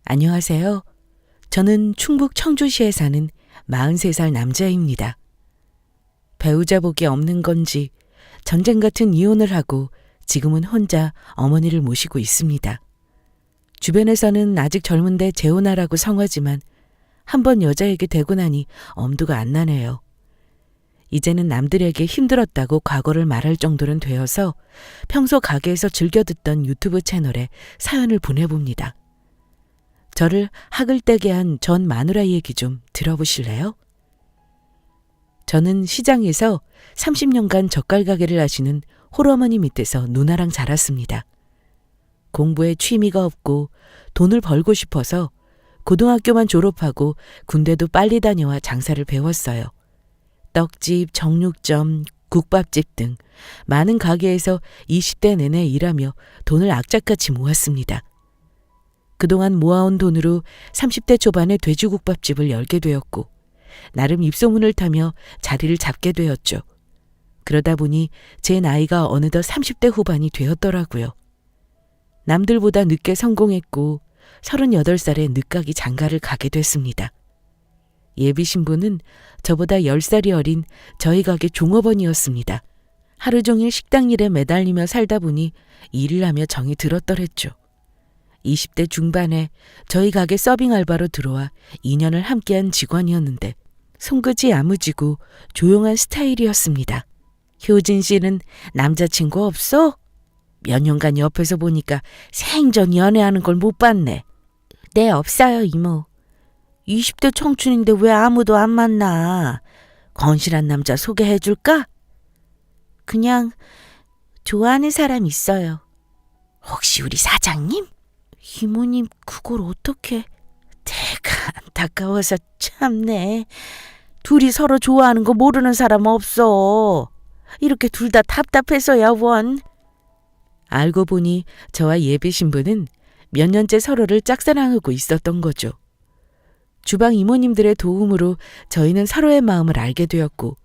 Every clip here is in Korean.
안녕하세요. 저는 충북 청주시에 사는 43살 남자입니다. 배우자 복이 없는 건지 전쟁 같은 이혼을 하고 지금은 혼자 어머니를 모시고 있습니다. 주변에서는 아직 젊은데 재혼하라고 성하지만 한번 여자에게 되고 나니 엄두가 안 나네요. 이제는 남들에게 힘들었다고 과거를 말할 정도는 되어서 평소 가게에서 즐겨 듣던 유튜브 채널에 사연을 보내봅니다. 저를 학을 떼게 한 전 마누라 얘기 좀 들어보실래요? 저는 시장에서 30년간 젓갈 가게를 하시는 홀어머니 밑에서 누나랑 자랐습니다. 공부에 취미가 없고 돈을 벌고 싶어서 고등학교만 졸업하고 군대도 빨리 다녀와 장사를 배웠어요. 떡집, 정육점, 국밥집 등 많은 가게에서 20대 내내 일하며 돈을 악착같이 모았습니다. 그동안 모아온 돈으로 30대 초반에 돼지국밥집을 열게 되었고 나름 입소문을 타며 자리를 잡게 되었죠. 그러다 보니 제 나이가 어느덧 30대 후반이 되었더라고요. 남들보다 늦게 성공했고 38살에 늦가기 장가를 가게 됐습니다. 예비 신부는 저보다 10살이 어린 저희 가게 종업원이었습니다. 하루 종일 식당 일에 매달리며 살다 보니 일을 하며 정이 들었더랬죠. 20대 중반에 저희 가게 서빙 알바로 들어와 2년을 함께한 직원이었는데 손끝이 야무지고 조용한 스타일이었습니다. 효진 씨는 남자친구 없어? 몇 년간 옆에서 보니까 생전 연애하는 걸 못 봤네. 네, 없어요, 이모. 20대 청춘인데 왜 아무도 안 만나? 건실한 남자 소개해줄까? 그냥 좋아하는 사람 있어요. 혹시 우리 사장님? 이모님, 그걸 어떻게... 내가 안타까워서 참네. 둘이 서로 좋아하는 거 모르는 사람 없어. 이렇게 둘 다 답답해서야 원. 알고 보니 저와 예비 신부는 몇 년째 서로를 짝사랑하고 있었던 거죠. 주방 이모님들의 도움으로 저희는 서로의 마음을 알게 되었고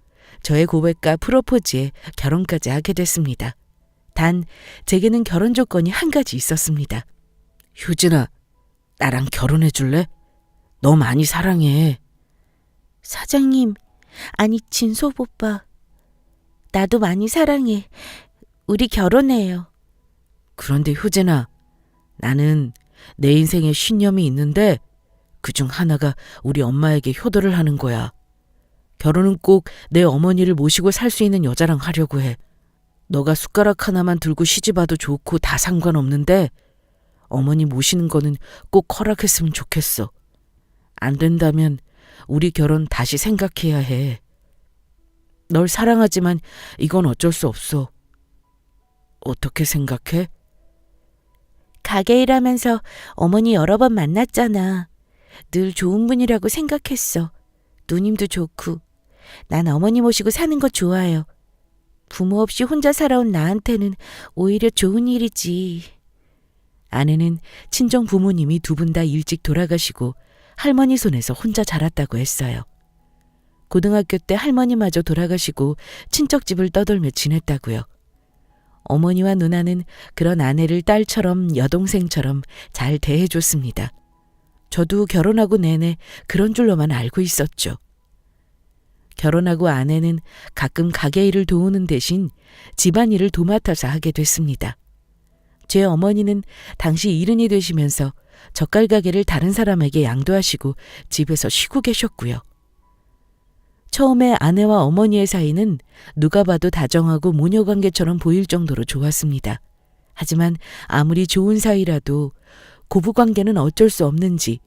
저의 고백과 프로포즈에 결혼까지 하게 됐습니다. 단 제게는 결혼 조건이 한 가지 있었습니다. 효진아, 나랑 결혼해 줄래? 너 많이 사랑해. 사장님, 아니 진섭 오빠. 나도 많이 사랑해. 우리 결혼해요. 그런데 효진아, 나는 내 인생에 신념이 있는데 그중 하나가 우리 엄마에게 효도를 하는 거야. 결혼은 꼭 내 어머니를 모시고 살 수 있는 여자랑 하려고 해. 너가 숟가락 하나만 들고 시집와도 좋고 다 상관없는데 어머니 모시는 거는 꼭 허락했으면 좋겠어. 안 된다면 우리 결혼 다시 생각해야 해. 널 사랑하지만 이건 어쩔 수 없어. 어떻게 생각해? 가게 일하면서 어머니 여러 번 만났잖아. 늘 좋은 분이라고 생각했어. 누님도 좋고. 난 어머니 모시고 사는 거 좋아요. 부모 없이 혼자 살아온 나한테는 오히려 좋은 일이지. 아내는 친정 부모님이 두 분 다 일찍 돌아가시고 할머니 손에서 혼자 자랐다고 했어요. 고등학교 때 할머니마저 돌아가시고 친척집을 떠돌며 지냈다고요. 어머니와 누나는 그런 아내를 딸처럼 여동생처럼 잘 대해줬습니다. 저도 결혼하고 내내 그런 줄로만 알고 있었죠. 결혼하고 아내는 가끔 가게 일을 도우는 대신 집안일을 도맡아서 하게 됐습니다. 제 어머니는 당시 이른이 되시면서 젓갈 가게를 다른 사람에게 양도하시고 집에서 쉬고 계셨고요. 처음에 아내와 어머니의 사이는 누가 봐도 다정하고 모녀관계처럼 보일 정도로 좋았습니다. 하지만 아무리 좋은 사이라도 고부관계는 어쩔 수 없는지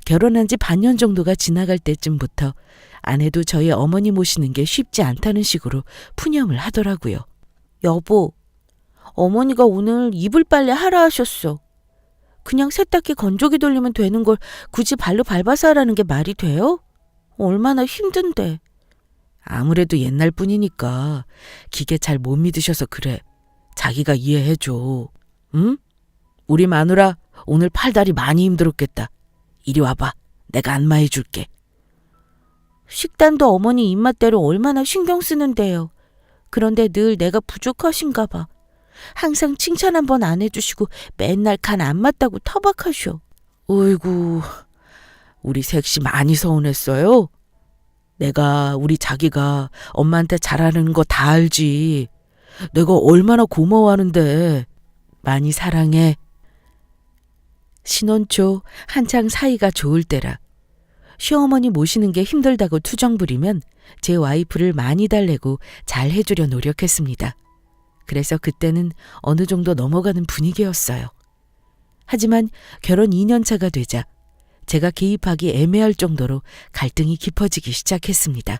결혼한 지 반년 정도가 지나갈 때쯤부터 아내도 저희 어머니 모시는 게 쉽지 않다는 식으로 푸념을 하더라고요. 여보, 어머니가 오늘 이불 빨래 하라 하셨어. 그냥 세탁기 건조기 돌리면 되는 걸 굳이 발로 밟아서 하라는 게 말이 돼요? 얼마나 힘든데. 아무래도 옛날 뿐이니까 기계 잘 못 믿으셔서 그래. 자기가 이해해줘. 응? 우리 마누라 오늘 팔다리 많이 힘들었겠다. 이리 와봐. 내가 안마해줄게. 식단도 어머니 입맛대로 얼마나 신경 쓰는데요. 그런데 늘 내가 부족하신가 봐. 항상 칭찬 한 번 안 해주시고 맨날 간 안 맞다고 터박하셔. 어이구, 우리 셋이 많이 서운했어요? 내가 우리 자기가 엄마한테 잘하는 거 다 알지. 내가 얼마나 고마워하는데. 많이 사랑해. 신혼 초 한창 사이가 좋을 때라. 시어머니 모시는 게 힘들다고 투정 부리면 제 와이프를 많이 달래고 잘 해주려 노력했습니다. 그래서 그때는 어느 정도 넘어가는 분위기였어요. 하지만 결혼 2년 차가 되자 제가 개입하기 애매할 정도로 갈등이 깊어지기 시작했습니다.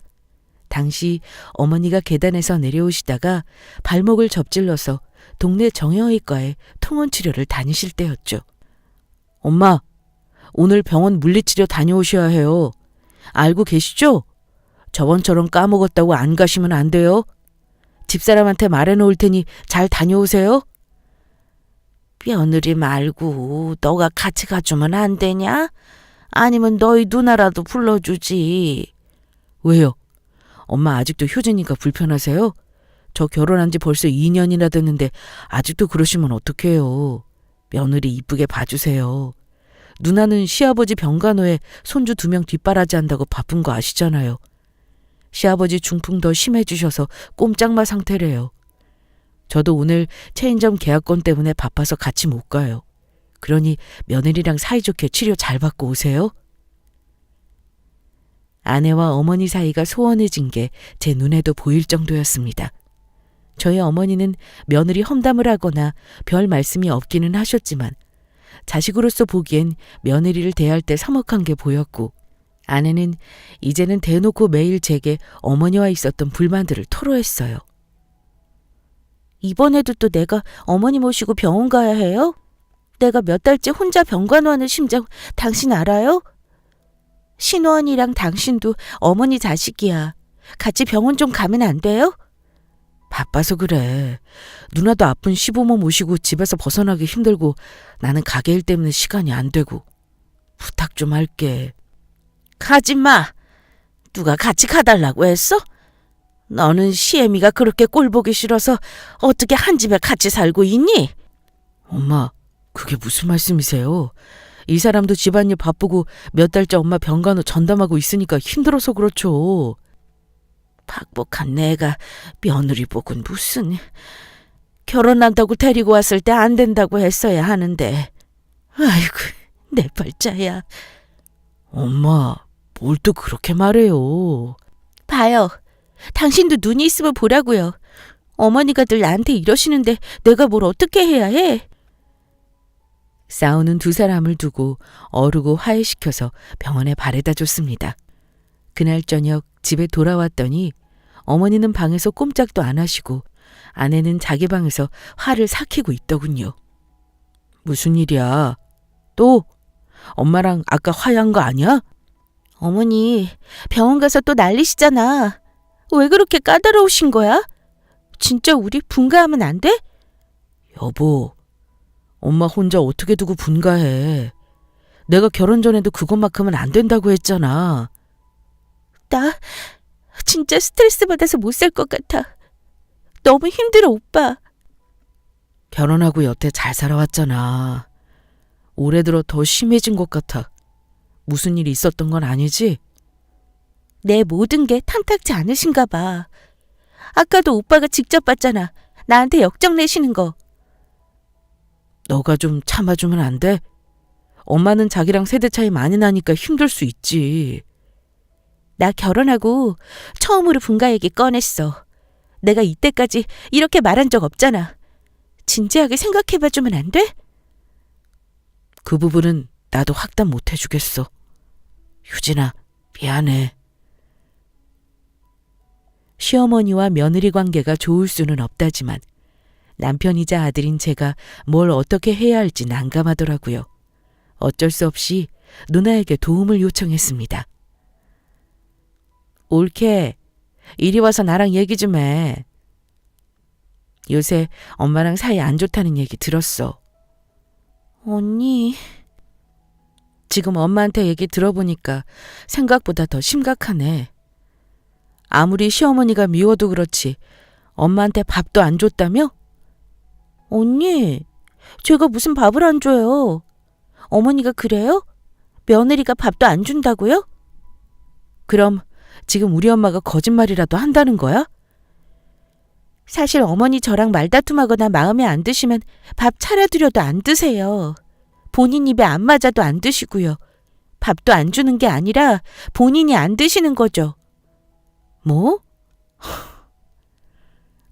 당시 어머니가 계단에서 내려오시다가 발목을 접질러서 동네 정형외과에 통원치료를 다니실 때였죠. 엄마, 오늘 병원 물리치료 다녀오셔야 해요. 알고 계시죠? 저번처럼 까먹었다고 안 가시면 안 돼요. 집사람한테 말해놓을 테니 잘 다녀오세요. 며느리 말고 너가 같이 가주면 안 되냐? 아니면 너희 누나라도 불러주지. 왜요? 엄마 아직도 효진이가 불편하세요? 저 결혼한 지 벌써 2년이나 됐는데 아직도 그러시면 어떡해요. 며느리 이쁘게 봐주세요. 누나는 시아버지 병간호에 손주 2명 뒷바라지 한다고 바쁜 거 아시잖아요. 시아버지 중풍 더 심해지셔서 꼼짝마 상태래요. 저도 오늘 체인점 계약권 때문에 바빠서 같이 못 가요. 그러니 며느리랑 사이좋게 치료 잘 받고 오세요. 아내와 어머니 사이가 소원해진 게 제 눈에도 보일 정도였습니다. 저희 어머니는 며느리 험담을 하거나 별 말씀이 없기는 하셨지만 자식으로서 보기엔 며느리를 대할 때 서먹한 게 보였고, 아내는 이제는 대놓고 매일 제게 어머니와 있었던 불만들을 토로했어요. 이번에도 또 내가 어머니 모시고 병원 가야 해요? 내가 몇 달째 혼자 병간호하는 심정 당신 알아요? 신호언이랑 당신도 어머니 자식이야. 같이 병원 좀 가면 안 돼요? 바빠서 그래. 누나도 아픈 시부모 모시고 집에서 벗어나기 힘들고 나는 가게 일 때문에 시간이 안 되고. 부탁 좀 할게. 가지 마. 누가 같이 가달라고 했어? 너는 시애미가 그렇게 꼴 보기 싫어서 어떻게 한 집에 같이 살고 있니? 엄마, 그게 무슨 말씀이세요? 이 사람도 집안일 바쁘고 몇 달째 엄마 병간호 전담하고 있으니까 힘들어서 그렇죠. 박복한 내가 며느리 복은 무슨. 결혼한다고 데리고 왔을 때 안 된다고 했어야 하는데. 아이고, 내 팔자야. 엄마, 뭘 또 그렇게 말해요. 봐요. 당신도 눈이 있으면 보라고요. 어머니가 늘 나한테 이러시는데 내가 뭘 어떻게 해야 해? 싸우는 두 사람을 두고 어르고 화해시켜서 병원에 바래다 줬습니다. 그날 저녁 집에 돌아왔더니 어머니는 방에서 꼼짝도 안 하시고 아내는 자기 방에서 화를 삭히고 있더군요. 무슨 일이야? 또? 엄마랑 아까 화해한 거 아니야? 어머니, 병원 가서 또 난리시잖아. 왜 그렇게 까다로우신 거야? 진짜 우리 분가하면 안 돼? 여보, 엄마 혼자 어떻게 두고 분가해. 내가 결혼 전에도 그것만큼은 안 된다고 했잖아. 나 진짜 스트레스 받아서 못 살 것 같아. 너무 힘들어, 오빠. 결혼하고 여태 잘 살아왔잖아. 올해 들어 더 심해진 것 같아. 무슨 일이 있었던 건 아니지? 내 모든 게 탐탁지 않으신가 봐. 아까도 오빠가 직접 봤잖아. 나한테 역정 내시는 거. 너가 좀 참아주면 안 돼? 엄마는 자기랑 세대 차이 많이 나니까 힘들 수 있지. 나 결혼하고 처음으로 분가 얘기 꺼냈어. 내가 이때까지 이렇게 말한 적 없잖아. 진지하게 생각해봐주면 안 돼? 그 부분은 나도 확답 못 해주겠어. 유진아, 미안해. 시어머니와 며느리 관계가 좋을 수는 없다지만 남편이자 아들인 제가 뭘 어떻게 해야 할지 난감하더라고요. 어쩔 수 없이 누나에게 도움을 요청했습니다. 올케, 이리 와서 나랑 얘기 좀 해. 요새 엄마랑 사이 안 좋다는 얘기 들었어. 언니... 지금 엄마한테 얘기 들어보니까 생각보다 더 심각하네. 아무리 시어머니가 미워도 그렇지 엄마한테 밥도 안 줬다며? 언니, 제가 무슨 밥을 안 줘요. 어머니가 그래요? 며느리가 밥도 안 준다고요? 그럼 지금 우리 엄마가 거짓말이라도 한다는 거야? 사실 어머니 저랑 말다툼하거나 마음에 안 드시면 밥 차려드려도 안 드세요. 본인 입에 안 맞아도 안 드시고요. 밥도 안 주는 게 아니라 본인이 안 드시는 거죠. 뭐?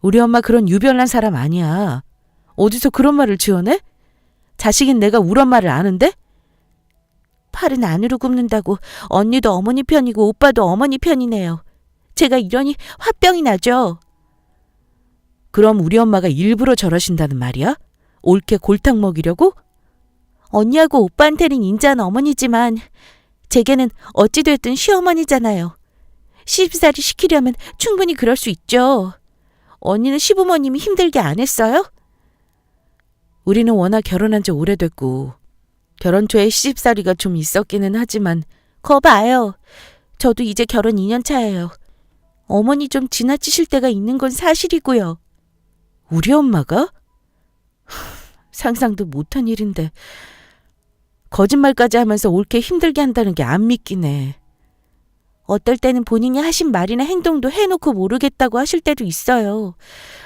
우리 엄마 그런 유별난 사람 아니야. 어디서 그런 말을 지어내? 자식인 내가 우리 엄마를 아는데? 팔은 안으로 굽는다고 언니도 어머니 편이고 오빠도 어머니 편이네요. 제가 이러니 화병이 나죠. 그럼 우리 엄마가 일부러 저러신다는 말이야? 옳게 골탕 먹이려고? 언니하고 오빠한테는 인자한 어머니지만 제게는 어찌됐든 시어머니잖아요. 시집살이 시키려면 충분히 그럴 수 있죠. 언니는 시부모님이 힘들게 안 했어요? 우리는 워낙 결혼한 지 오래됐고 결혼 초에 시집살이가 좀 있었기는 하지만 거 봐요. 저도 이제 결혼 2년 차예요. 어머니 좀 지나치실 때가 있는 건 사실이고요. 우리 엄마가? 상상도 못한 일인데 거짓말까지 하면서 옳게 힘들게 한다는 게 안 믿기네. 어떨 때는 본인이 하신 말이나 행동도 해놓고 모르겠다고 하실 때도 있어요.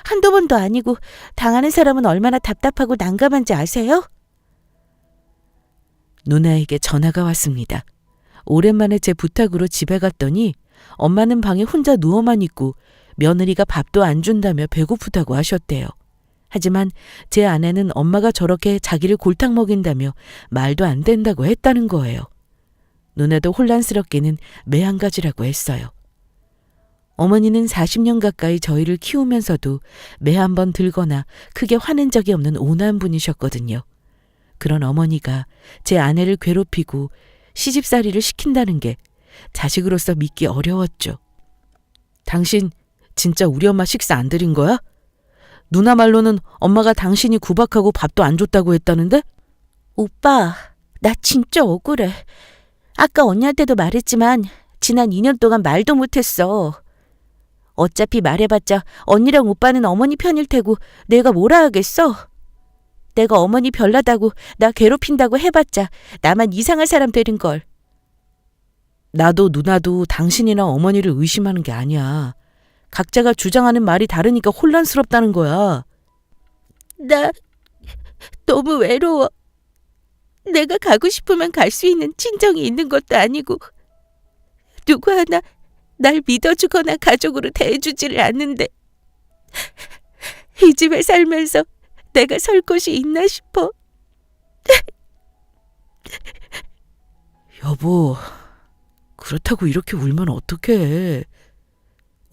한두 번도 아니고 당하는 사람은 얼마나 답답하고 난감한지 아세요? 누나에게 전화가 왔습니다. 오랜만에 제 부탁으로 집에 갔더니 엄마는 방에 혼자 누워만 있고 며느리가 밥도 안 준다며 배고프다고 하셨대요. 하지만 제 아내는 엄마가 저렇게 자기를 골탕 먹인다며 말도 안 된다고 했다는 거예요. 누나도 혼란스럽게는 매한가지라고 했어요. 어머니는 40년 가까이 저희를 키우면서도 매 한 번 들거나 크게 화낸 적이 없는 온화한 분이셨거든요. 그런 어머니가 제 아내를 괴롭히고 시집살이를 시킨다는 게 자식으로서 믿기 어려웠죠. 당신 진짜 우리 엄마 식사 안 드린 거야? 누나 말로는 엄마가 당신이 구박하고 밥도 안 줬다고 했다는데? 오빠, 나 진짜 억울해. 아까 언니한테도 말했지만 지난 2년 동안 말도 못했어. 어차피 말해봤자 언니랑 오빠는 어머니 편일 테고 내가 뭐라 하겠어? 내가 어머니 별나다고 나 괴롭힌다고 해봤자 나만 이상한 사람 되는걸. 나도 누나도 당신이나 어머니를 의심하는 게 아니야. 각자가 주장하는 말이 다르니까 혼란스럽다는 거야. 나 너무 외로워. 내가 가고 싶으면 갈 수 있는 친정이 있는 것도 아니고 누구 하나 날 믿어주거나 가족으로 대해주지를 않는데 이 집에 살면서 내가 설 곳이 있나 싶어. 여보, 그렇다고 이렇게 울면 어떡해.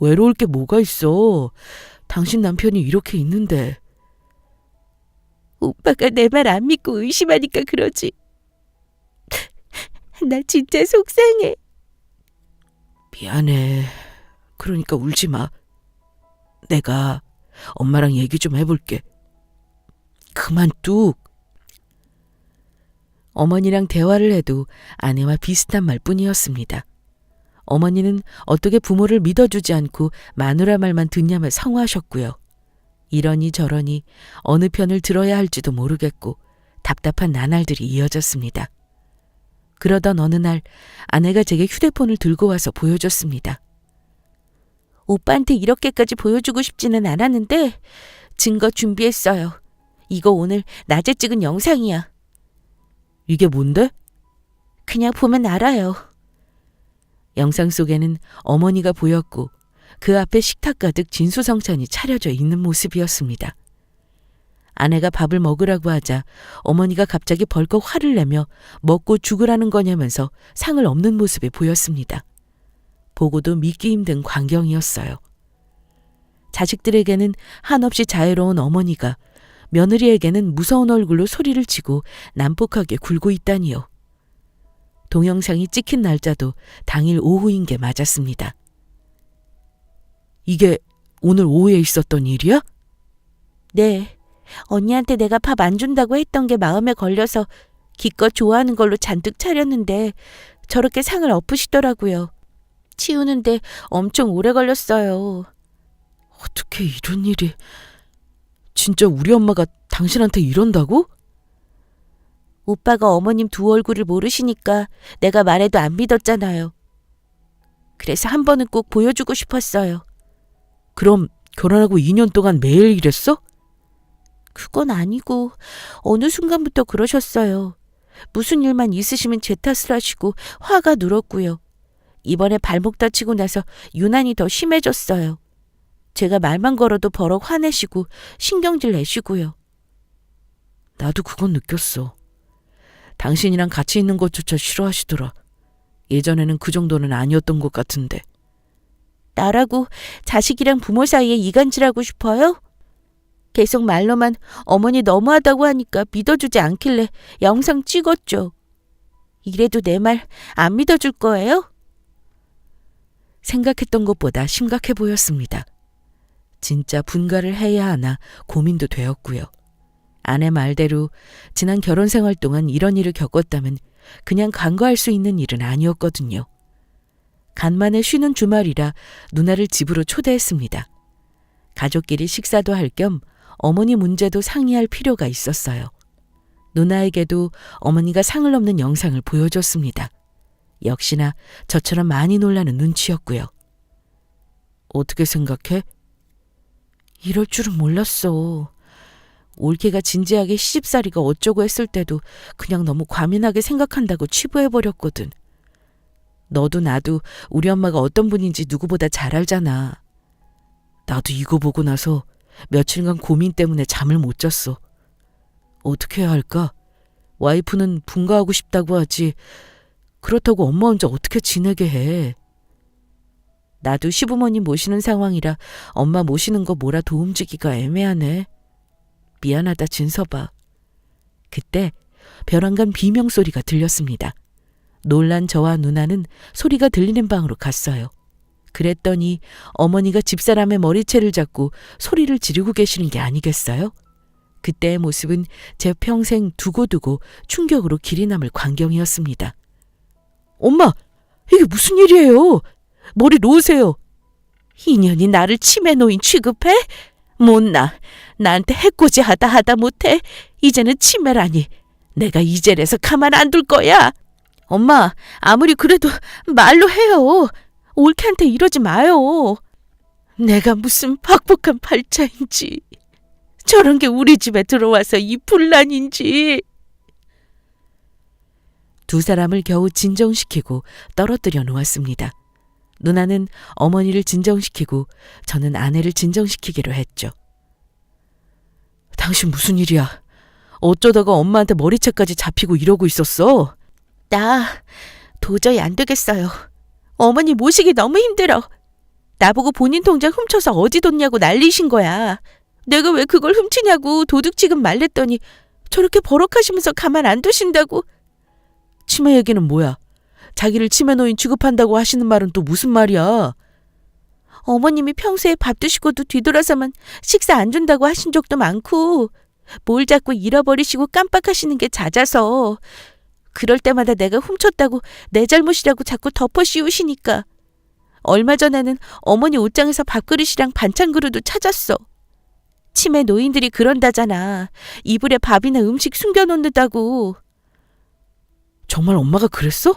외로울 게 뭐가 있어. 당신 남편이 이렇게 있는데. 오빠가 내 말 안 믿고 의심하니까 그러지. 나 진짜 속상해. 미안해. 그러니까 울지 마. 내가 엄마랑 얘기 좀 해볼게. 그만 뚝. 어머니랑 대화를 해도 아내와 비슷한 말뿐이었습니다. 어머니는 어떻게 부모를 믿어주지 않고 마누라 말만 듣냐며 성화하셨고요. 이러니 저러니 어느 편을 들어야 할지도 모르겠고 답답한 나날들이 이어졌습니다. 그러던 어느 날 아내가 제게 휴대폰을 들고 와서 보여줬습니다. 오빠한테 이렇게까지 보여주고 싶지는 않았는데 증거 준비했어요. 이거 오늘 낮에 찍은 영상이야. 이게 뭔데? 그냥 보면 알아요. 영상 속에는 어머니가 보였고 그 앞에 식탁 가득 진수성찬이 차려져 있는 모습이었습니다. 아내가 밥을 먹으라고 하자 어머니가 갑자기 벌컥 화를 내며 먹고 죽으라는 거냐면서 상을 엎는 모습이 보였습니다. 보고도 믿기 힘든 광경이었어요. 자식들에게는 한없이 자애로운 어머니가 며느리에게는 무서운 얼굴로 소리를 치고 난폭하게 굴고 있다니요. 동영상이 찍힌 날짜도 당일 오후인 게 맞았습니다. 이게 오늘 오후에 있었던 일이야? 네. 언니한테 내가 밥 안 준다고 했던 게 마음에 걸려서 기껏 좋아하는 걸로 잔뜩 차렸는데 저렇게 상을 엎으시더라고요. 치우는데 엄청 오래 걸렸어요. 어떻게 이런 일이... 진짜 우리 엄마가 당신한테 이런다고? 오빠가 어머님 두 얼굴을 모르시니까 내가 말해도 안 믿었잖아요. 그래서 한 번은 꼭 보여주고 싶었어요. 그럼 결혼하고 2년 동안 매일 이랬어? 그건 아니고 어느 순간부터 그러셨어요. 무슨 일만 있으시면 제 탓을 하시고 화가 늘었고요. 이번에 발목 다치고 나서 유난히 더 심해졌어요. 제가 말만 걸어도 버럭 화내시고 신경질 내시고요. 나도 그건 느꼈어. 당신이랑 같이 있는 것조차 싫어하시더라. 예전에는 그 정도는 아니었던 것 같은데. 나라고 자식이랑 부모 사이에 이간질하고 싶어요? 계속 말로만 어머니 너무하다고 하니까 믿어주지 않길래 영상 찍었죠. 이래도 내 말 안 믿어줄 거예요? 생각했던 것보다 심각해 보였습니다. 진짜 분가를 해야 하나 고민도 되었고요. 아내 말대로 지난 결혼 생활 동안 이런 일을 겪었다면 그냥 간과할 수 있는 일은 아니었거든요. 간만에 쉬는 주말이라 누나를 집으로 초대했습니다. 가족끼리 식사도 할 겸 어머니 문제도 상의할 필요가 있었어요. 누나에게도 어머니가 상을 넘는 영상을 보여줬습니다. 역시나 저처럼 많이 놀라는 눈치였고요. 어떻게 생각해? 이럴 줄은 몰랐어. 올케가 진지하게 시집살이가 어쩌고 했을 때도 그냥 너무 과민하게 생각한다고 치부해버렸거든. 너도 나도 우리 엄마가 어떤 분인지 누구보다 잘 알잖아. 나도 이거 보고 나서 며칠간 고민 때문에 잠을 못 잤어. 어떻게 해야 할까? 와이프는 분가하고 싶다고 하지. 그렇다고 엄마 혼자 어떻게 지내게 해? 나도 시부모님 모시는 상황이라 엄마 모시는 거 뭐라 도움주기가 애매하네. 미안하다 진서봐. 그때 벼랑간 비명소리가 들렸습니다. 놀란 저와 누나는 소리가 들리는 방으로 갔어요. 그랬더니 어머니가 집사람의 머리채를 잡고 소리를 지르고 계시는 게 아니겠어요? 그때의 모습은 제 평생 두고두고 충격으로 길이 남을 광경이었습니다. 엄마, 이게 무슨 일이에요? 머리 놓으세요. 인연이 나를 치매 노인 취급해? 못나. 나한테 해코지하다 하다 못해. 이제는 치매라니. 내가 이제래서 가만 안 둘 거야. 엄마, 아무리 그래도 말로 해요. 올케한테 이러지 마요. 내가 무슨 박복한 팔자인지. 저런 게 우리 집에 들어와서 이 분란인지. 두 사람을 겨우 진정시키고 떨어뜨려 놓았습니다. 누나는 어머니를 진정시키고 저는 아내를 진정시키기로 했죠. 당신 무슨 일이야? 어쩌다가 엄마한테 머리채까지 잡히고 이러고 있었어? 나 도저히 안 되겠어요. 어머니 모시기 너무 힘들어. 나보고 본인 통장 훔쳐서 어디 뒀냐고 난리신 거야. 내가 왜 그걸 훔치냐고 도둑 취급 말랬더니 저렇게 버럭하시면서 가만 안 두신다고. 치매 얘기는 뭐야? 자기를 치매 노인 취급한다고 하시는 말은 또 무슨 말이야? 어머님이 평소에 밥 드시고도 뒤돌아서만 식사 안 준다고 하신 적도 많고 뭘 자꾸 잃어버리시고 깜빡하시는 게 잦아서 그럴 때마다 내가 훔쳤다고 내 잘못이라고 자꾸 덮어 씌우시니까 얼마 전에는 어머니 옷장에서 밥그릇이랑 반찬 그릇도 찾았어. 치매 노인들이 그런다잖아. 이불에 밥이나 음식 숨겨놓는다고. 정말 엄마가 그랬어?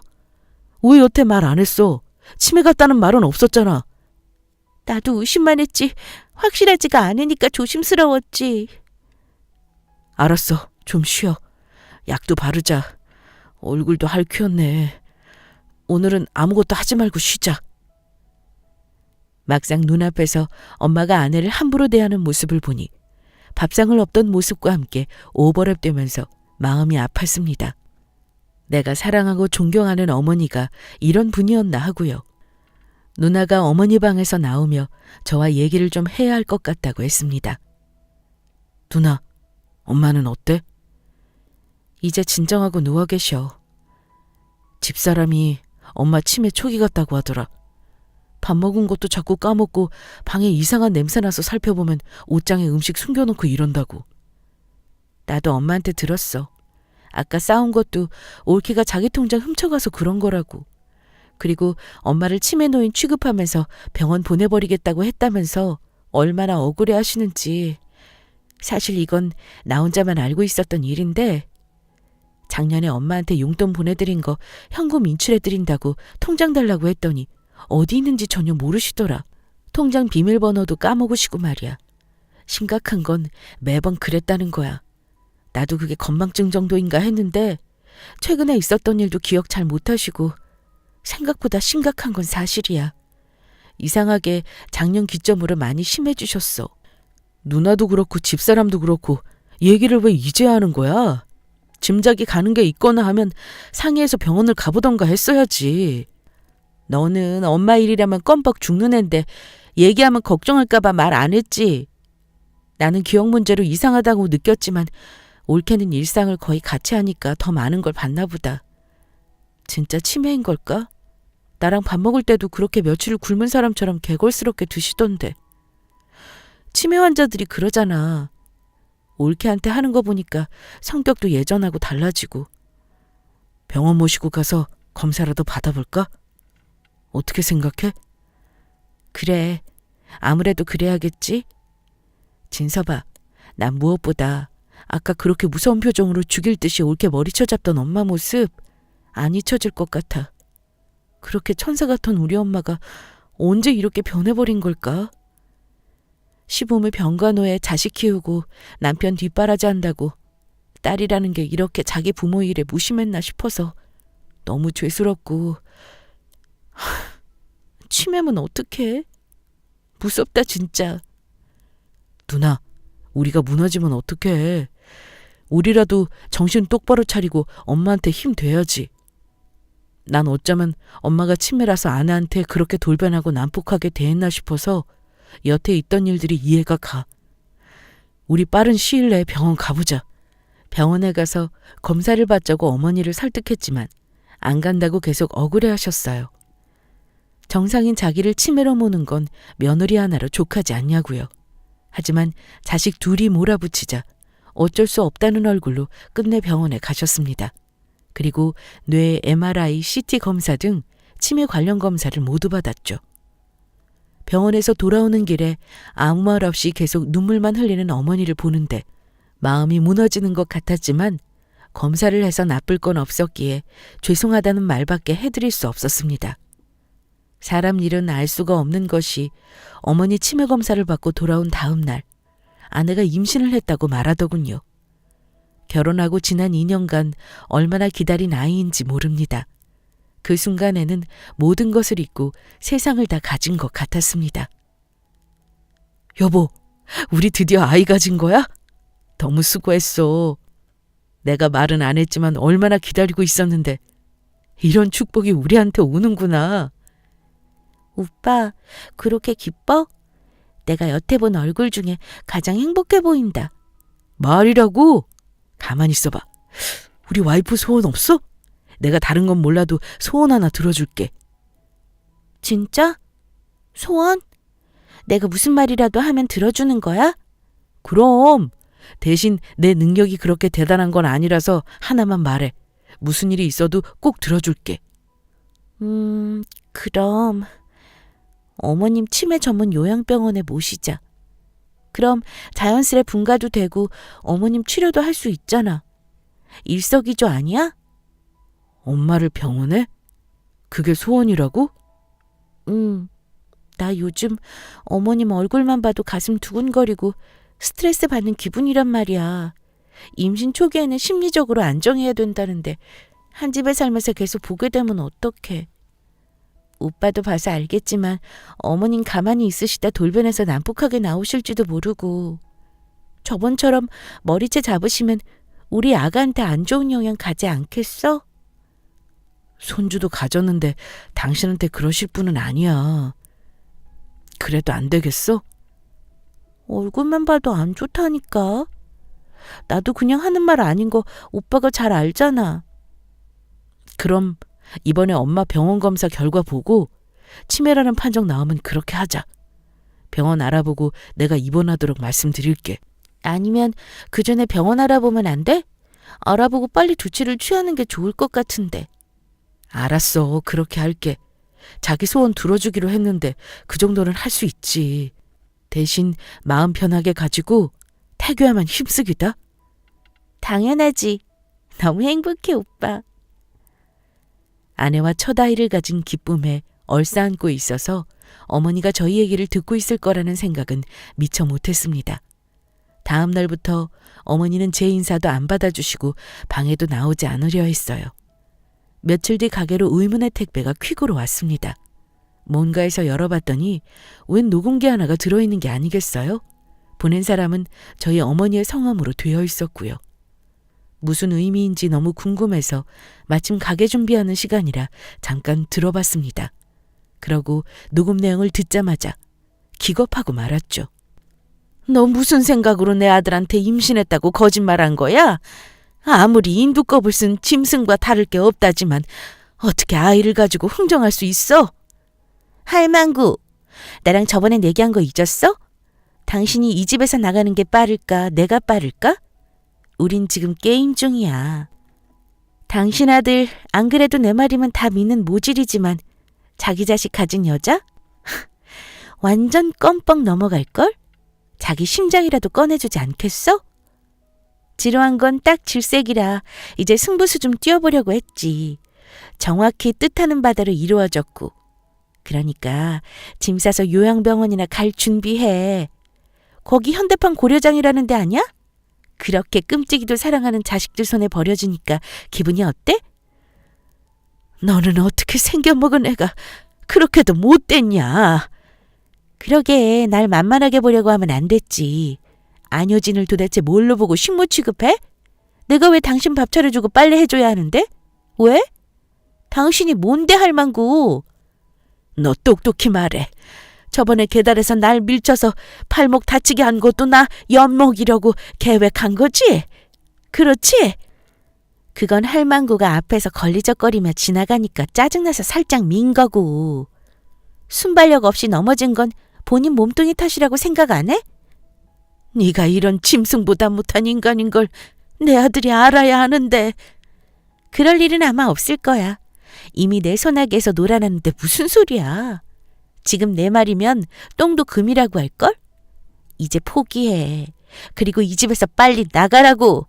왜 여태 말 안 했어? 치매 같다는 말은 없었잖아. 나도 의심만 했지 확실하지가 않으니까 조심스러웠지. 알았어. 좀 쉬어. 약도 바르자. 얼굴도 할퀴었네. 오늘은 아무것도 하지 말고 쉬자. 막상 눈앞에서 엄마가 아내를 함부로 대하는 모습을 보니 밥상을 엎던 모습과 함께 오버랩되면서 마음이 아팠습니다. 내가 사랑하고 존경하는 어머니가 이런 분이었나 하고요. 누나가 어머니 방에서 나오며 저와 얘기를 좀 해야 할 것 같다고 했습니다. 누나, 엄마는 어때? 이제 진정하고 누워 계셔. 집사람이 엄마 치매 초기 같다고 하더라. 밥 먹은 것도 자꾸 까먹고 방에 이상한 냄새 나서 살펴보면 옷장에 음식 숨겨놓고 이런다고. 나도 엄마한테 들었어. 아까 싸운 것도 올케가 자기 통장 훔쳐가서 그런 거라고. 그리고 엄마를 치매 노인 취급하면서 병원 보내버리겠다고 했다면서 얼마나 억울해 하시는지. 사실 이건 나 혼자만 알고 있었던 일인데 작년에 엄마한테 용돈 보내드린 거 현금 인출해드린다고 통장 달라고 했더니 어디 있는지 전혀 모르시더라. 통장 비밀번호도 까먹으시고 말이야. 심각한 건 매번 그랬다는 거야. 나도 그게 건망증 정도인가 했는데 최근에 있었던 일도 기억 잘 못하시고 생각보다 심각한 건 사실이야. 이상하게 작년 기점으로 많이 심해지셨어. 누나도 그렇고 집사람도 그렇고 얘기를 왜 이제 하는 거야? 짐작이 가는 게 있거나 하면 상의해서 병원을 가보던가 했어야지. 너는 엄마 일이라면 껌뻑 죽는 앤데 얘기하면 걱정할까 봐 말 안 했지. 나는 기억 문제로 이상하다고 느꼈지만 올케는 일상을 거의 같이 하니까 더 많은 걸 봤나 보다. 진짜 치매인 걸까? 나랑 밥 먹을 때도 그렇게 며칠을 굶은 사람처럼 개걸스럽게 드시던데. 치매 환자들이 그러잖아. 올케한테 하는 거 보니까 성격도 예전하고 달라지고. 병원 모시고 가서 검사라도 받아볼까? 어떻게 생각해? 그래, 아무래도 그래야겠지? 진서봐, 난 무엇보다 아까 그렇게 무서운 표정으로 죽일 듯이 올케 머리쳐 잡던 엄마 모습 안 잊혀질 것 같아. 그렇게 천사 같던 우리 엄마가 언제 이렇게 변해버린 걸까? 시부모 병간호에 자식 키우고 남편 뒷바라지 한다고 딸이라는 게 이렇게 자기 부모 일에 무심했나 싶어서 너무 죄스럽고. 치매면 어떡해? 무섭다 진짜. 누나, 우리가 무너지면 어떡해. 우리라도 정신 똑바로 차리고 엄마한테 힘 돼야지. 난 어쩌면 엄마가 치매라서 아내한테 그렇게 돌변하고 난폭하게 대했나 싶어서 여태 있던 일들이 이해가 가. 우리 빠른 시일 내에 병원 가보자. 병원에 가서 검사를 받자고 어머니를 설득했지만 안 간다고 계속 억울해하셨어요. 정상인 자기를 치매로 모는 건 며느리 하나로 족하지 않냐고요. 하지만 자식 둘이 몰아붙이자 어쩔 수 없다는 얼굴로 끝내 병원에 가셨습니다. 그리고 뇌 MRI, CT 검사 등 치매 관련 검사를 모두 받았죠. 병원에서 돌아오는 길에 아무 말 없이 계속 눈물만 흘리는 어머니를 보는데 마음이 무너지는 것 같았지만 검사를 해서 나쁠 건 없었기에 죄송하다는 말밖에 해드릴 수 없었습니다. 사람 일은 알 수가 없는 것이 어머니 치매 검사를 받고 돌아온 다음 날 아내가 임신을 했다고 말하더군요. 결혼하고 지난 2년간 얼마나 기다린 아이인지 모릅니다. 그 순간에는 모든 것을 잊고 세상을 다 가진 것 같았습니다. 여보, 우리 드디어 아이 가진 거야? 너무 수고했어. 내가 말은 안 했지만 얼마나 기다리고 있었는데 이런 축복이 우리한테 오는구나. 오빠, 그렇게 기뻐? 내가 여태 본 얼굴 중에 가장 행복해 보인다. 말이라고? 가만히 있어봐. 우리 와이프 소원 없어? 내가 다른 건 몰라도 소원 하나 들어줄게. 진짜? 소원? 내가 무슨 말이라도 하면 들어주는 거야? 그럼. 대신 내 능력이 그렇게 대단한 건 아니라서 하나만 말해. 무슨 일이 있어도 꼭 들어줄게. 그럼 어머님 치매 전문 요양병원에 모시자. 그럼 자연스레 분가도 되고 어머님 치료도 할 수 있잖아. 일석이조 아니야? 엄마를 병원에? 그게 소원이라고? 나 요즘 어머님 얼굴만 봐도 가슴 두근거리고 스트레스 받는 기분이란 말이야. 임신 초기에는 심리적으로 안정해야 된다는데 한 집에 살면서 계속 보게 되면 어떡해. 오빠도 봐서 알겠지만 어머님 가만히 있으시다 돌변해서 난폭하게 나오실지도 모르고 저번처럼 머리채 잡으시면 우리 아가한테 안 좋은 영향 가지 않겠어? 손주도 가졌는데 당신한테 그러실 분은 아니야. 그래도 안 되겠어? 얼굴만 봐도 안 좋다니까. 나도 그냥 하는 말 아닌 거 오빠가 잘 알잖아. 그럼 이번에 엄마 병원 검사 결과 보고 치매라는 판정 나오면 그렇게 하자. 병원 알아보고 내가 입원하도록 말씀드릴게. 아니면 그 전에 병원 알아보면 안 돼? 알아보고 빨리 조치를 취하는 게 좋을 것 같은데. 알았어. 그렇게 할게. 자기 소원 들어주기로 했는데 그 정도는 할 수 있지. 대신 마음 편하게 가지고 태교야만 힘쓰기다. 당연하지. 너무 행복해, 오빠. 아내와 첫 아이를 가진 기쁨에 얼싸안고 있어서 어머니가 저희 얘기를 듣고 있을 거라는 생각은 미처 못했습니다. 다음 날부터 어머니는 제 인사도 안 받아주시고 방에도 나오지 않으려 했어요. 며칠 뒤 가게로 의문의 택배가 퀵으로 왔습니다. 뭔가에서 열어봤더니 웬 녹음기 하나가 들어있는 게 아니겠어요? 보낸 사람은 저희 어머니의 성함으로 되어 있었고요. 무슨 의미인지 너무 궁금해서 마침 가게 준비하는 시간이라 잠깐 들어봤습니다. 그러고 녹음 내용을 듣자마자 기겁하고 말았죠. 너 무슨 생각으로 내 아들한테 임신했다고 거짓말한 거야? 아무리 인두껍을 쓴 짐승과 다를 게 없다지만 어떻게 아이를 가지고 흥정할 수 있어? 할망구, 나랑 저번에 내기한 거 잊었어? 당신이 이 집에서 나가는 게 빠를까, 내가 빠를까? 우린 지금 게임 중이야. 당신 아들 안 그래도 내 말이면 다 믿는 모질이지만 자기 자식 가진 여자? 완전 껌뻑 넘어갈걸? 자기 심장이라도 꺼내주지 않겠어? 지루한 건 딱 질색이라 이제 승부수 좀 띄워보려고 했지. 정확히 뜻하는 바대로 이루어졌고. 그러니까 짐 싸서 요양병원이나 갈 준비해. 거기 현대판 고려장이라는 데 아니야? 그렇게 끔찍이도 사랑하는 자식들 손에 버려지니까 기분이 어때? 너는 어떻게 생겨먹은 애가 그렇게도 못됐냐? 그러게 날 만만하게 보려고 하면 안 됐지. 안효진을 도대체 뭘로 보고 식모 취급해? 내가 왜 당신 밥 차려주고 빨래 해줘야 하는데? 왜? 당신이 뭔데 할망구? 너 똑똑히 말해. 저번에 계단에서 날 밀쳐서 팔목 다치게 한 것도 나 엿먹이려고 계획한 거지? 그렇지? 그건 할망구가 앞에서 걸리적거리며 지나가니까 짜증나서 살짝 민 거고. 순발력 없이 넘어진 건 본인 몸뚱이 탓이라고 생각 안 해? 네가 이런 짐승보다 못한 인간인 걸 내 아들이 알아야 하는데. 그럴 일은 아마 없을 거야. 이미 내 손아귀에서 놀아났는데 무슨 소리야. 지금 내 말이면 똥도 금이라고 할걸? 이제 포기해. 그리고 이 집에서 빨리 나가라고.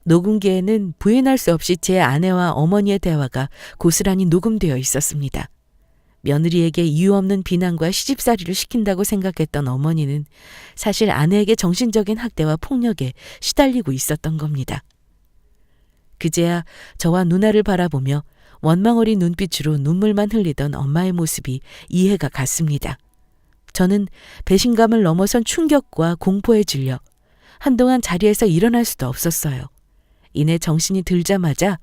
녹음기에는 부인할 수 없이 제 아내와 어머니의 대화가 고스란히 녹음되어 있었습니다. 며느리에게 이유 없는 비난과 시집살이를 시킨다고 생각했던 어머니는 사실 아내에게 정신적인 학대와 폭력에 시달리고 있었던 겁니다. 그제야 저와 누나를 바라보며 원망어린 눈빛으로 눈물만 흘리던 엄마의 모습이 이해가 갔습니다. 저는 배신감을 넘어선 충격과 공포에 질려 한동안 자리에서 일어날 수도 없었어요. 이내 정신이 들자마자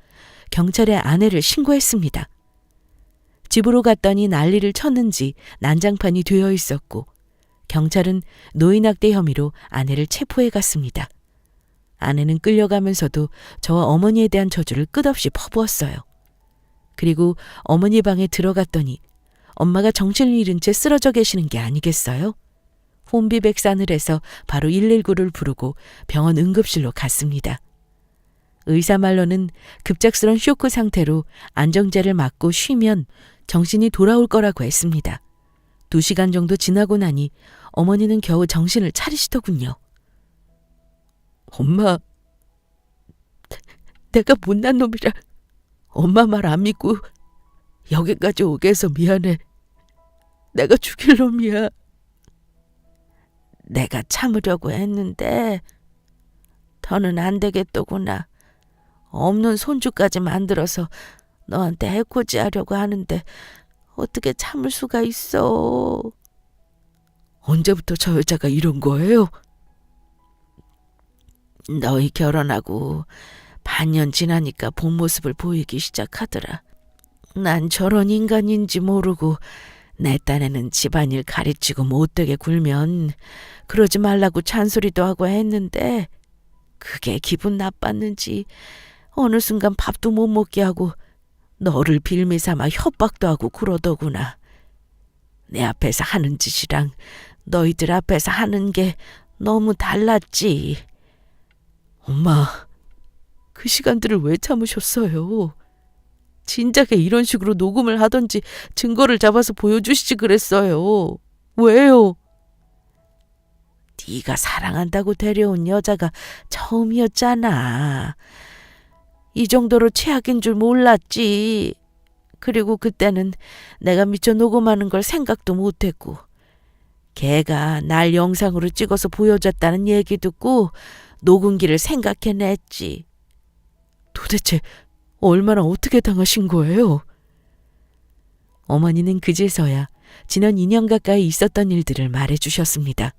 경찰에 아내를 신고했습니다. 집으로 갔더니 난리를 쳤는지 난장판이 되어 있었고 경찰은 노인학대 혐의로 아내를 체포해 갔습니다. 아내는 끌려가면서도 저와 어머니에 대한 저주를 끝없이 퍼부었어요. 그리고 어머니 방에 들어갔더니 엄마가 정신을 잃은 채 쓰러져 계시는 게 아니겠어요? 혼비백산을 해서 바로 119를 부르고 병원 응급실로 갔습니다. 의사 말로는 급작스런 쇼크 상태로 안정제를 맞고 쉬면 정신이 돌아올 거라고 했습니다. 2시간 정도 지나고 나니 어머니는 겨우 정신을 차리시더군요. 엄마, 내가 못난 놈이라 엄마 말 안 믿고 여기까지 오게 해서 미안해. 내가 죽일 놈이야. 내가 참으려고 했는데 더는 안 되겠더구나. 없는 손주까지 만들어서 너한테 해코지 하려고 하는데 어떻게 참을 수가 있어. 언제부터 저 여자가 이런 거예요? 너희 결혼하고 반년 지나니까 본 모습을 보이기 시작하더라. 난 저런 인간인지 모르고 내 딴에는 집안일 가르치고 못되게 굴면 그러지 말라고 잔소리도 하고 했는데 그게 기분 나빴는지 어느 순간 밥도 못 먹게 하고 너를 빌미 삼아 협박도 하고 그러더구나. 내 앞에서 하는 짓이랑 너희들 앞에서 하는 게 너무 달랐지. 엄마, 그 시간들을 왜 참으셨어요? 진작에 이런 식으로 녹음을 하던지 증거를 잡아서 보여주시지 그랬어요. 왜요? 네가 사랑한다고 데려온 여자가 처음이었잖아. 이 정도로 최악인 줄 몰랐지. 그리고 그때는 내가 미처 녹음하는 걸 생각도 못했고 걔가 날 영상으로 찍어서 보여줬다는 얘기 듣고 녹음기를 생각해냈지. 도대체 얼마나 어떻게 당하신 거예요? 어머니는 그제서야 지난 2년 가까이 있었던 일들을 말해주셨습니다.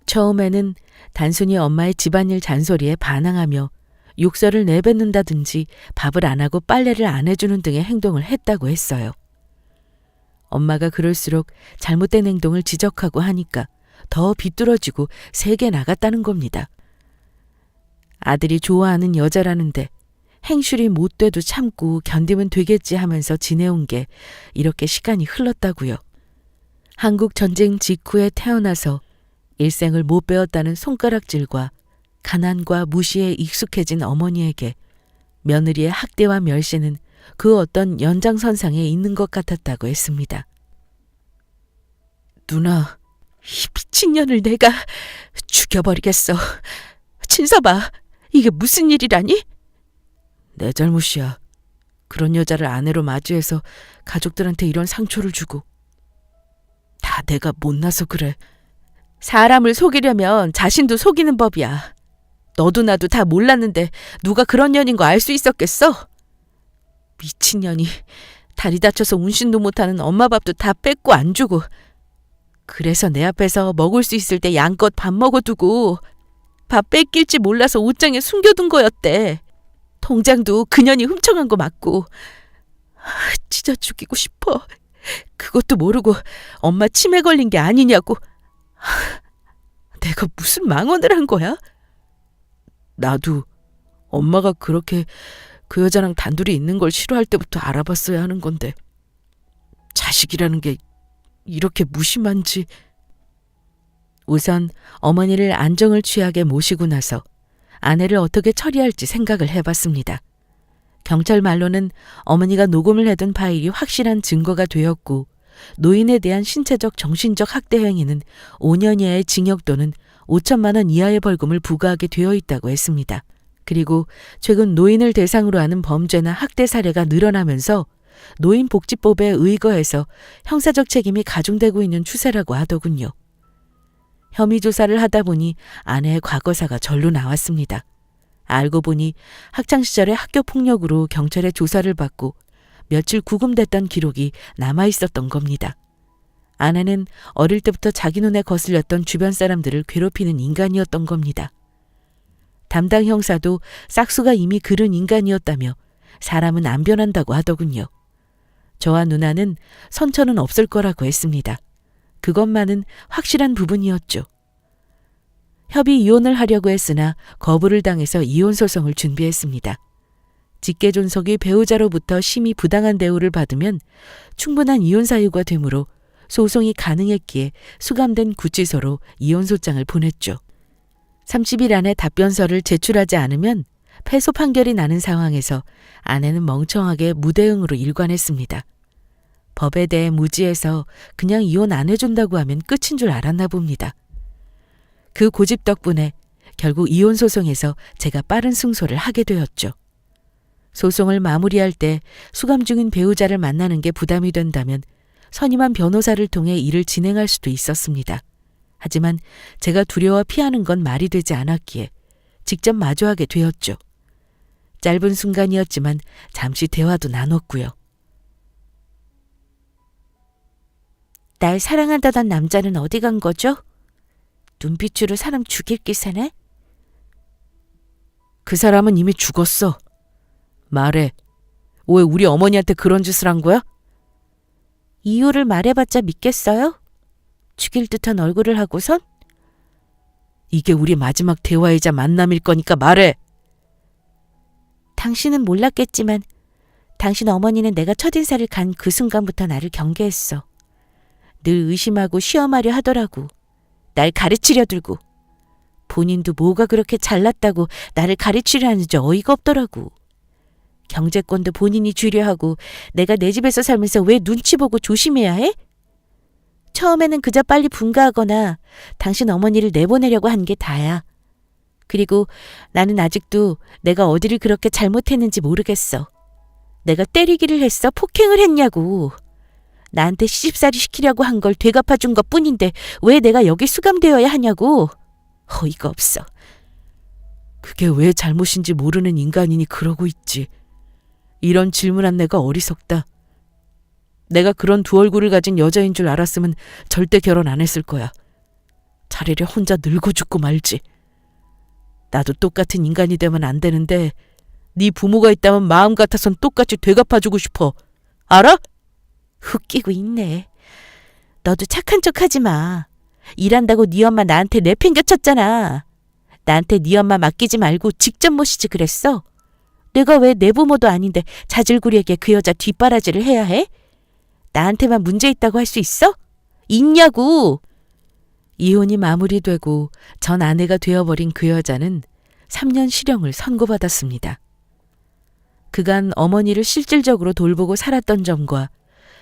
처음에는 단순히 엄마의 집안일 잔소리에 반항하며 욕설을 내뱉는다든지 밥을 안 하고 빨래를 안 해주는 등의 행동을 했다고 했어요. 엄마가 그럴수록 잘못된 행동을 지적하고 하니까 더 비뚤어지고 세게 나갔다는 겁니다. 아들이 좋아하는 여자라는데 행실이 못 돼도 참고 견디면 되겠지 하면서 지내온 게 이렇게 시간이 흘렀다고요. 한국 전쟁 직후에 태어나서 일생을 못 배웠다는 손가락질과 가난과 무시에 익숙해진 어머니에게 며느리의 학대와 멸시는 그 어떤 연장선상에 있는 것 같았다고 했습니다. 누나, 이 미친년을 내가 죽여버리겠어. 진서봐, 이게 무슨 일이라니? 내 잘못이야. 그런 여자를 아내로 맞이해서 가족들한테 이런 상처를 주고. 다 내가 못나서 그래. 사람을 속이려면 자신도 속이는 법이야. 너도 나도 다 몰랐는데 누가 그런 년인 거 알 수 있었겠어? 미친년이 다리 다쳐서 운신도 못하는 엄마 밥도 다 뺏고 안 주고 그래서 내 앞에서 먹을 수 있을 때 양껏 밥 먹어두고 밥 뺏길지 몰라서 옷장에 숨겨둔 거였대. 통장도 그년이 훔쳐간 거 맞고. 찢어 죽이고 싶어. 그것도 모르고 엄마 치매 걸린 게 아니냐고. 내가 무슨 망언을 한 거야? 나도 엄마가 그렇게 그 여자랑 단둘이 있는 걸 싫어할 때부터 알아봤어야 하는 건데 자식이라는 게 이렇게 무심한지. 우선 어머니를 안정을 취하게 모시고 나서 아내를 어떻게 처리할지 생각을 해봤습니다. 경찰 말로는 어머니가 녹음을 해둔 파일이 확실한 증거가 되었고 노인에 대한 신체적 정신적 학대 행위는 5년 이하의 징역 또는 5천만 원 이하의 벌금을 부과하게 되어 있다고 했습니다. 그리고 최근 노인을 대상으로 하는 범죄나 학대 사례가 늘어나면서 노인복지법에 의거해서 형사적 책임이 가중되고 있는 추세라고 하더군요. 혐의 조사를 하다 보니 아내의 과거사가 절로 나왔습니다. 알고 보니 학창시절에 학교 폭력으로 경찰에 조사를 받고 며칠 구금됐던 기록이 남아있었던 겁니다. 아내는 어릴 때부터 자기 눈에 거슬렸던 주변 사람들을 괴롭히는 인간이었던 겁니다. 담당 형사도 싹수가 이미 그른 인간이었다며 사람은 안 변한다고 하더군요. 저와 누나는 선처는 없을 거라고 했습니다. 그것만은 확실한 부분이었죠. 협의 이혼을 하려고 했으나 거부를 당해서 이혼 소송을 준비했습니다. 직계존속이 배우자로부터 심히 부당한 대우를 받으면 충분한 이혼 사유가 되므로 소송이 가능했기에 수감된 구치소로 이혼소장을 보냈죠. 30일 안에 답변서를 제출하지 않으면 패소 판결이 나는 상황에서 아내는 멍청하게 무대응으로 일관했습니다. 법에 대해 무지해서 그냥 이혼 안 해준다고 하면 끝인 줄 알았나 봅니다. 그 고집 덕분에 결국 이혼 소송에서 제가 빠른 승소를 하게 되었죠. 소송을 마무리할 때 수감 중인 배우자를 만나는 게 부담이 된다면 선임한 변호사를 통해 일을 진행할 수도 있었습니다. 하지만 제가 두려워 피하는 건 말이 되지 않았기에 직접 마주하게 되었죠. 짧은 순간이었지만 잠시 대화도 나눴고요. 날 사랑한다던 남자는 어디 간 거죠? 눈빛으로 사람 죽일 기세네? 그 사람은 이미 죽었어. 말해. 왜 우리 어머니한테 그런 짓을 한 거야? 이유를 말해봤자 믿겠어요? 죽일 듯한 얼굴을 하고선? 이게 우리 마지막 대화이자 만남일 거니까 말해. 당신은 몰랐겠지만 당신 어머니는 내가 첫인사를 간 그 순간부터 나를 경계했어. 늘 의심하고 시험하려 하더라고. 날 가르치려 들고. 본인도 뭐가 그렇게 잘났다고 나를 가르치려 하는지 어이가 없더라고. 경제권도 본인이 쥐려 하고 내가 내 집에서 살면서 왜 눈치 보고 조심해야 해? 처음에는 그저 빨리 분가하거나 당신 어머니를 내보내려고 한 게 다야. 그리고 나는 아직도 내가 어디를 그렇게 잘못했는지 모르겠어. 내가 때리기를 했어? 폭행을 했냐고. 나한테 시집살이 시키려고 한 걸 되갚아준 것 뿐인데 왜 내가 여기 수감되어야 하냐고. 어이가 없어. 그게 왜 잘못인지 모르는 인간이니 그러고 있지. 이런 질문한 내가 어리석다. 내가 그런 두 얼굴을 가진 여자인 줄 알았으면 절대 결혼 안 했을 거야. 차라리 혼자 늙어 죽고 말지. 나도 똑같은 인간이 되면 안 되는데 네 부모가 있다면 마음 같아선 똑같이 되갚아주고 싶어. 알아? 웃기고 있네. 너도 착한 척 하지 마. 일한다고 네 엄마 나한테 내팽겨쳤잖아. 나한테 네 엄마 맡기지 말고 직접 모시지 그랬어. 내가 왜 내 부모도 아닌데 자질구레하게 그 여자 뒷바라지를 해야 해? 나한테만 문제 있다고 할 수 있어? 있냐고. 이혼이 마무리되고 전 아내가 되어버린 그 여자는 3년 실형을 선고받았습니다. 그간 어머니를 실질적으로 돌보고 살았던 점과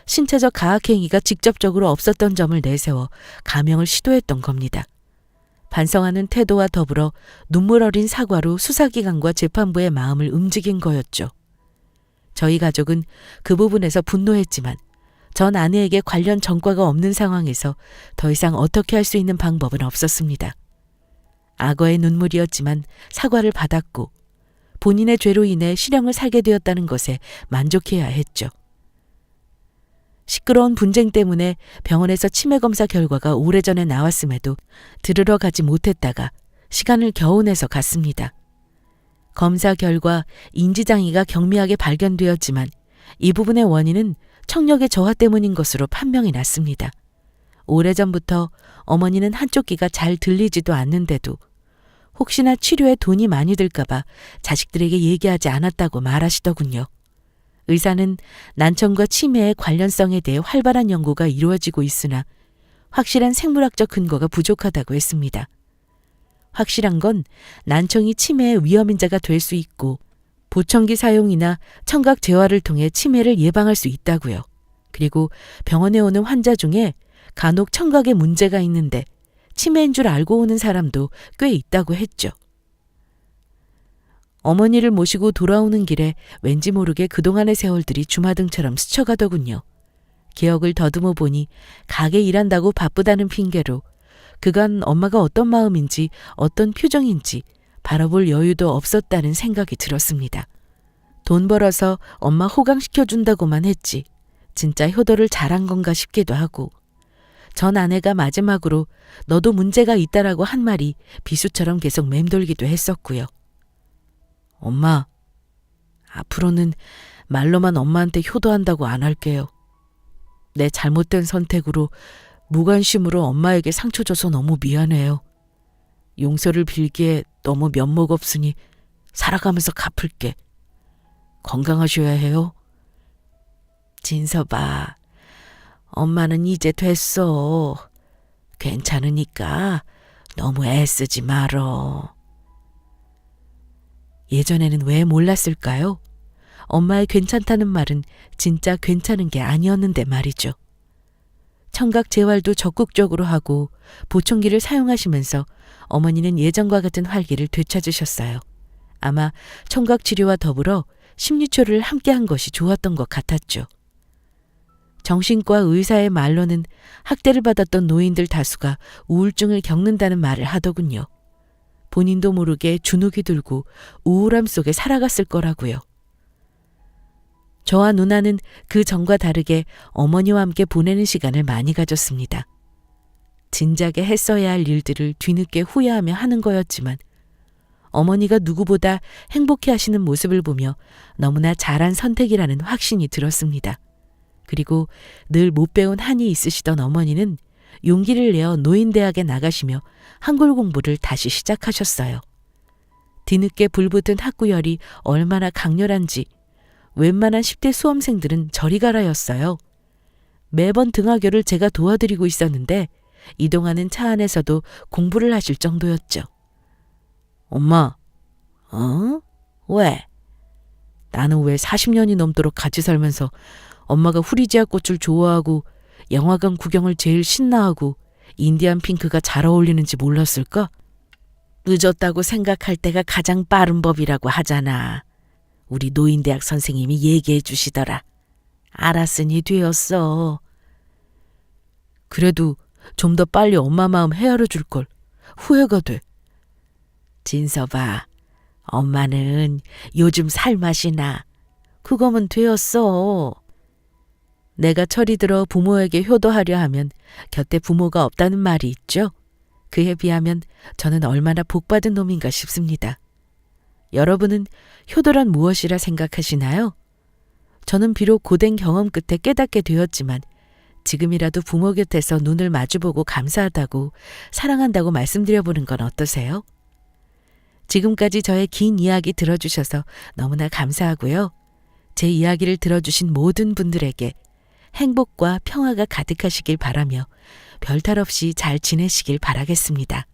신체적 가학행위가 직접적으로 없었던 점을 내세워 감형을 시도했던 겁니다. 반성하는 태도와 더불어 눈물 어린 사과로 수사기관과 재판부의 마음을 움직인 거였죠. 저희 가족은 그 부분에서 분노했지만 전 아내에게 관련 전과가 없는 상황에서 더 이상 어떻게 할 수 있는 방법은 없었습니다. 악어의 눈물이었지만 사과를 받았고 본인의 죄로 인해 실형을 살게 되었다는 것에 만족해야 했죠. 시끄러운 분쟁 때문에 병원에서 치매 검사 결과가 오래전에 나왔음에도 들으러 가지 못했다가 시간을 겨우 내서 갔습니다. 검사 결과 인지장애가 경미하게 발견되었지만 이 부분의 원인은 청력의 저하 때문인 것으로 판명이 났습니다. 오래전부터 어머니는 한쪽 귀가 잘 들리지도 않는데도 혹시나 치료에 돈이 많이 들까봐 자식들에게 얘기하지 않았다고 말하시더군요. 의사는 난청과 치매의 관련성에 대해 활발한 연구가 이루어지고 있으나 확실한 생물학적 근거가 부족하다고 했습니다. 확실한 건 난청이 치매의 위험인자가 될 수 있고 보청기 사용이나 청각 재활을 통해 치매를 예방할 수 있다고요. 그리고 병원에 오는 환자 중에 간혹 청각에 문제가 있는데 치매인 줄 알고 오는 사람도 꽤 있다고 했죠. 어머니를 모시고 돌아오는 길에 왠지 모르게 그동안의 세월들이 주마등처럼 스쳐가더군요. 기억을 더듬어 보니 가게 일한다고 바쁘다는 핑계로 그간 엄마가 어떤 마음인지 어떤 표정인지 바라볼 여유도 없었다는 생각이 들었습니다. 돈 벌어서 엄마 호강시켜준다고만 했지 진짜 효도를 잘한 건가 싶기도 하고 전 아내가 마지막으로 너도 문제가 있다라고 한 말이 비수처럼 계속 맴돌기도 했었고요. 엄마, 앞으로는 말로만 엄마한테 효도한다고 안 할게요. 내 잘못된 선택으로 무관심으로 엄마에게 상처 줘서 너무 미안해요. 용서를 빌기에 너무 면목 없으니 살아가면서 갚을게. 건강하셔야 해요. 진서봐, 엄마는 이제 됐어. 괜찮으니까 너무 애쓰지 말어. 예전에는 왜 몰랐을까요? 엄마의 괜찮다는 말은 진짜 괜찮은 게 아니었는데 말이죠. 청각 재활도 적극적으로 하고 보청기를 사용하시면서 어머니는 예전과 같은 활기를 되찾으셨어요. 아마 청각 치료와 더불어 심리치료를 함께한 것이 좋았던 것 같았죠. 정신과 의사의 말로는 학대를 받았던 노인들 다수가 우울증을 겪는다는 말을 하더군요. 본인도 모르게 주눅이 들고 우울함 속에 살아갔을 거라고요. 저와 누나는 그 전과 다르게 어머니와 함께 보내는 시간을 많이 가졌습니다. 진작에 했어야 할 일들을 뒤늦게 후회하며 하는 거였지만 어머니가 누구보다 행복해 하시는 모습을 보며 너무나 잘한 선택이라는 확신이 들었습니다. 그리고 늘 못 배운 한이 있으시던 어머니는 용기를 내어 노인대학에 나가시며 한글 공부를 다시 시작하셨어요. 뒤늦게 불붙은 학구열이 얼마나 강렬한지 웬만한 10대 수험생들은 저리 가라였어요. 매번 등하교를 제가 도와드리고 있었는데 이동하는 차 안에서도 공부를 하실 정도였죠. 엄마, 왜? 나는 왜 40년이 넘도록 같이 살면서 엄마가 후리지아 꽃을 좋아하고 영화관 구경을 제일 신나하고 인디안 핑크가 잘 어울리는지 몰랐을까? 늦었다고 생각할 때가 가장 빠른 법이라고 하잖아. 우리 노인대학 선생님이 얘기해 주시더라. 알았으니 되었어. 그래도 좀 더 빨리 엄마 마음 헤아려 줄 걸. 후회가 돼. 진서봐, 엄마는 요즘 살맛이 나. 그거면 되었어. 내가 철이 들어 부모에게 효도하려 하면 곁에 부모가 없다는 말이 있죠. 그에 비하면 저는 얼마나 복받은 놈인가 싶습니다. 여러분은 효도란 무엇이라 생각하시나요? 저는 비록 고된 경험 끝에 깨닫게 되었지만 지금이라도 부모 곁에서 눈을 마주보고 감사하다고 사랑한다고 말씀드려보는 건 어떠세요? 지금까지 저의 긴 이야기 들어주셔서 너무나 감사하고요. 제 이야기를 들어주신 모든 분들에게 행복과 평화가 가득하시길 바라며 별탈 없이 잘 지내시길 바라겠습니다.